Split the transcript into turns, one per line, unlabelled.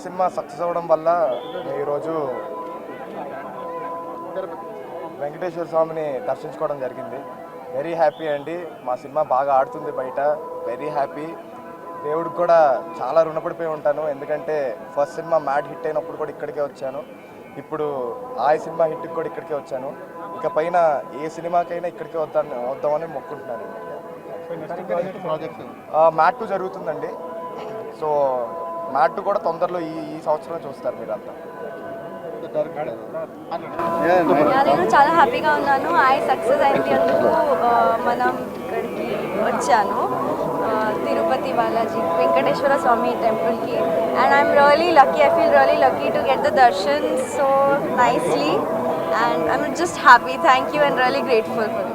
Cinema success అవ్వడం వల్ల ఈరోజు వెంకటేశ్వర స్వామిని దర్శించుకోవడం జరిగింది. వెరీ హ్యాపీ అండి. మా సినిమా బాగా ఆడుతుంది బయట. Very happy. దేవుడికి కూడా చాలా రుణపడిపోయి ఉంటాను. ఎందుకంటే ఫస్ట్ సినిమా మ్యాడ్ హిట్ అయినప్పుడు కూడా ఇక్కడికే వచ్చాను. ఇప్పుడు ఆయ్ సినిమా హిట్కి కూడా ఇక్కడికే వచ్చాను. ఇక పైన ఏ సినిమాకైనా ఇక్కడికే వద్దామని మొక్కుంటున్నాను. మ్యాట్ 2 జరుగుతుందండి. సో మ్యాట్ 2 కూడా తొందరలో ఈ సంవత్సరం చూస్తారు మీరంతా.
నేను చాలా హ్యాపీగా ఉన్నాను. ఐ సక్సెస్ అయినందుకు మనం ఇక్కడికి వచ్చాను, తిరుపతి బాలాజీ వెంకటేశ్వర స్వామి టెంపుల్కి. And I'm really lucky, I feel really lucky to get the Darshan so nicely. And I'm just happy. Thank you and really grateful for that.